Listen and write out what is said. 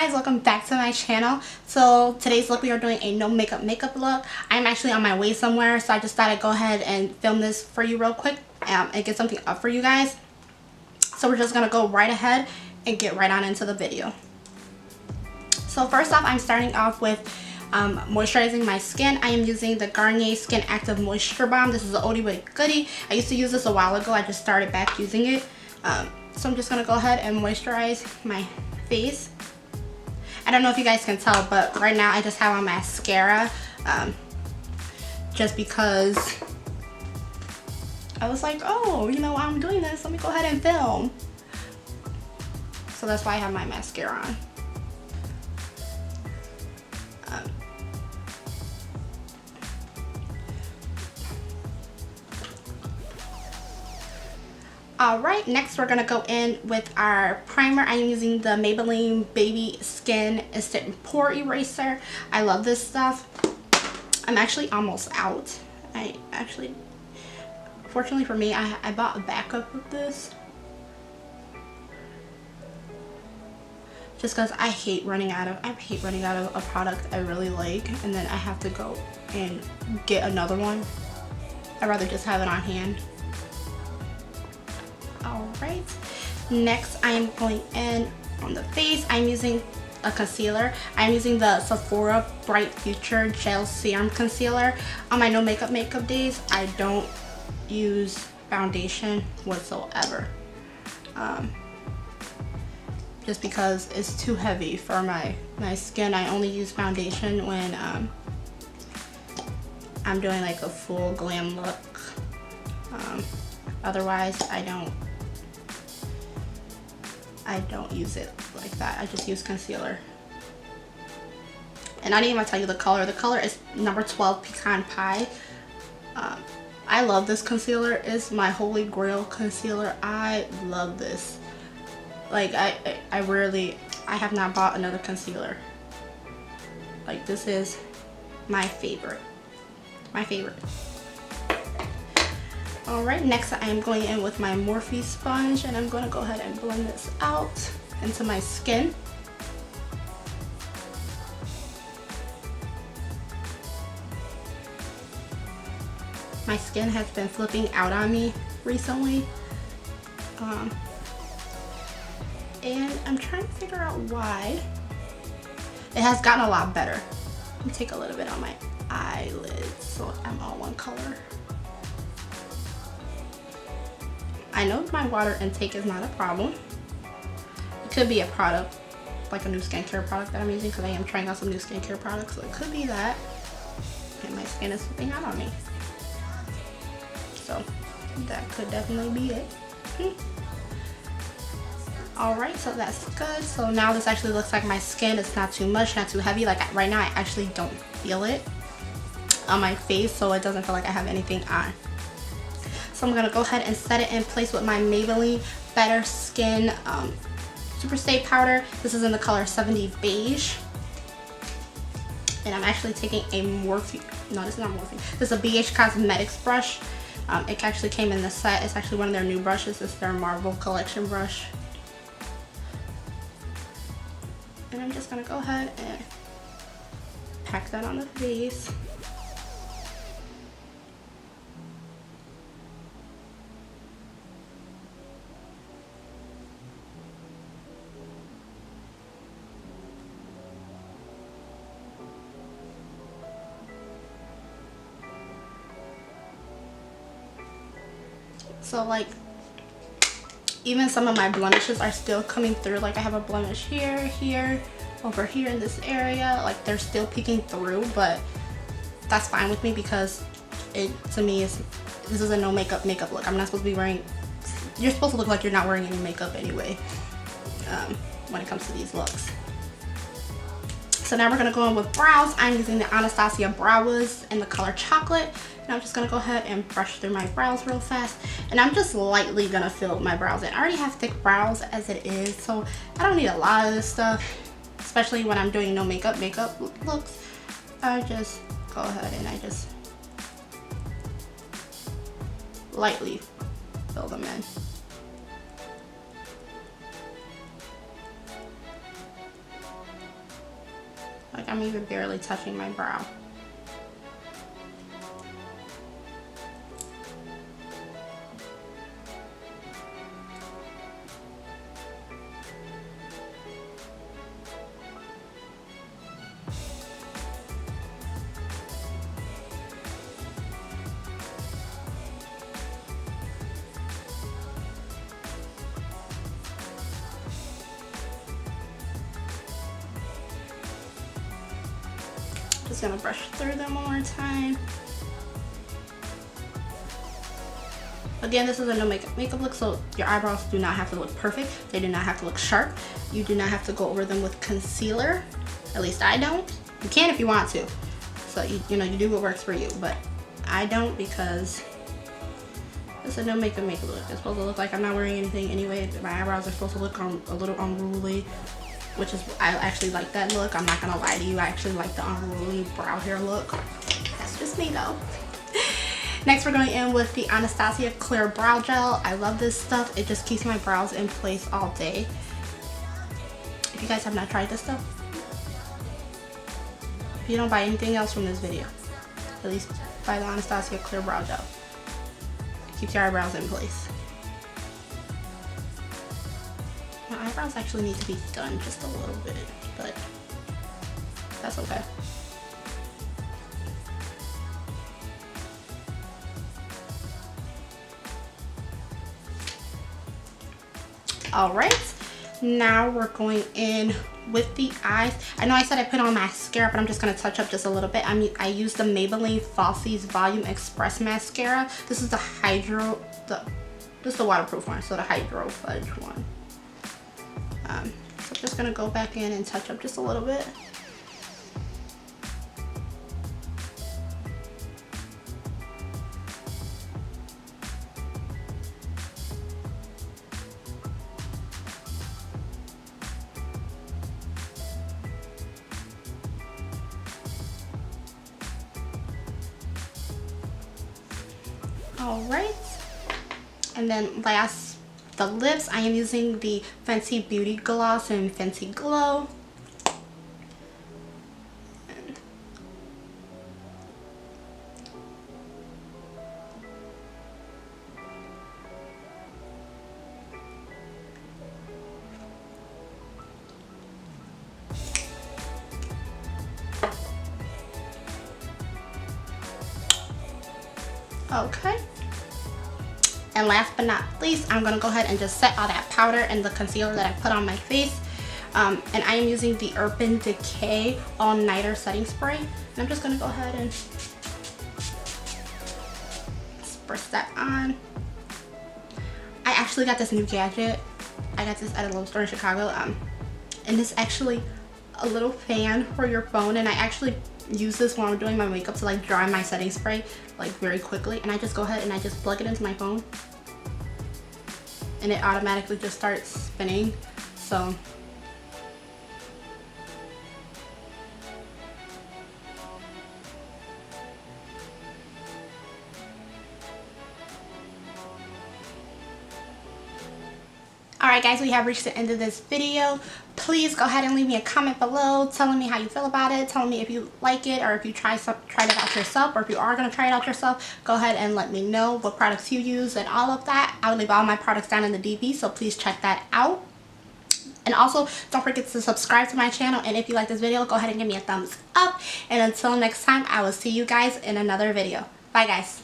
guys, welcome back to my channel. So today's look, we are doing a no makeup look. I'm actually on my way somewhere, so I just thought I'd go ahead and film this for you real quick and get something up for you guys. So we're just gonna go right ahead and get right on into the video. So first off, I'm starting off with moisturizing my skin. I am using the Garnier Skin Active Moisture Balm. This is an oldie but goodie. I used to use this a while ago. I just started back using it. So I'm just gonna go ahead and moisturize my face. I don't know if you guys can tell, but right now I just have on mascara, just because I was like, oh, you know, I'm doing this, let me go ahead and film. So that's why I have my mascara on. Alright, next we're going to go in with our primer. I am using the Maybelline Baby Skin Instant Pore Eraser. I love this stuff. I'm actually almost out. Fortunately for me, I bought a backup of this. Just because I hate running out of a product I really like and then I have to go and get another one. I'd rather just have it on hand. Alright, next I am going in on the face. I'm using a concealer. I'm using the Sephora Bright Future Gel-serum concealer. On my no makeup days, I don't use foundation whatsoever. Just because it's too heavy for my skin. I only use foundation when I'm doing like a full glam look. Otherwise, I don't use it like that. I just use concealer. And I didn't even tell you the color. The color is number 12 Pecan Pie. I love this concealer. It's my holy grail concealer. I love this. Like I have not bought another concealer. Like this is my favorite. My favorite. Alright, next I am going in with my Morphe sponge and I'm going to go ahead and blend this out into my skin. My skin has been flipping out on me recently. And I'm trying to figure out why. It has gotten a lot better. Let me take a little bit on my eyelids so I'm all one color. I know my water intake is not a problem. It could be a product, like a new skincare product that I'm using because I am trying out some new skincare products. So it could be that. And my skin is flipping out on me. So that could definitely be it. Alright, so that's good. So now this actually looks like my skin. It's not too much, not too heavy. Like right now I actually don't feel it on my face, so it doesn't feel like I have anything on. So I'm going to go ahead and set it in place with my Maybelline Better Skin Super Stay Powder. This is in the color 70 Beige. And I'm actually taking a Morphe, no this is not Morphe, this is a BH Cosmetics brush. It actually came in the set. It's actually one of their new brushes. It's their Marvel Collection brush. And I'm just going to go ahead and pack that on the face. So like even some of my blemishes are still coming through. Like I have a blemish here, here, over here in this area. Like they're still peeking through, but that's fine with me because it to me this is a no makeup look. I'm not supposed to be wearing, you're supposed to look like you're not wearing any makeup anyway when it comes to these looks. So now we're going to go in with brows. I'm using the Anastasia Brow Wiz in the color Chocolate. And I'm just going to go ahead and brush through my brows real fast. And I'm just lightly going to fill my brows in. I already have thick brows as it is, so I don't need a lot of this stuff. Especially when I'm doing no makeup looks. I just go ahead and I just lightly fill them in. Like I'm even barely touching my brow. Just gonna brush through them one more time. Again, this is a no makeup look, so your eyebrows do not have to look perfect. They do not have to look sharp. You do not have to go over them with concealer. At least I don't. You can if you want to. So you know, you do what works for you, but I don't because it's a no makeup look. It's supposed to look like I'm not wearing anything anyway. My eyebrows are supposed to look a little unruly, which is, I actually like that look. I'm not gonna lie to you, I actually like the unruly brow hair look. That's just me though. Next we're going in with the Anastasia Clear Brow Gel. I love this stuff. It just keeps my brows in place all day. If you guys have not tried this stuff, if you don't buy anything else from this video, at least buy the Anastasia Clear Brow Gel. It keeps your eyebrows in place. My eyebrows actually need to be done just a little bit, but that's okay. Alright, now we're going in with the eyes. I know I said I put on mascara, but I'm just going to touch up just a little bit. I use the Maybelline Falsies Volume Express Mascara. This is the this is the waterproof one, so the Hydro Fudge one. So I'm just going to go back in and touch up just a little bit. Alright, and then last, the lips. I am using the Fenty Beauty Gloss and Fenty Glow. Okay. And last but not least, I'm going to go ahead and just set all that powder and the concealer that I put on my face. And I am using the Urban Decay All Nighter Setting Spray. And I'm just going to go ahead and spritz that on. I actually got this new gadget. I got this at a little store in Chicago. And it's actually a little fan for your phone. And I actually use this when I'm doing my makeup to like dry my setting spray like very quickly, and I just go ahead and I just plug it into my phone and it automatically just starts spinning. So alright guys, we have reached the end of this video. Please go ahead and leave me a comment below telling me how you feel about it, telling me if you like it or if you tried it out yourself, or if you are going to try it out yourself. Go ahead and let me know what products you use and all of that. I will leave all my products down in the DB, so please check that out. And also, don't forget to subscribe to my channel, and if you like this video, go ahead and give me a thumbs up. And until next time, I will see you guys in another video. Bye guys.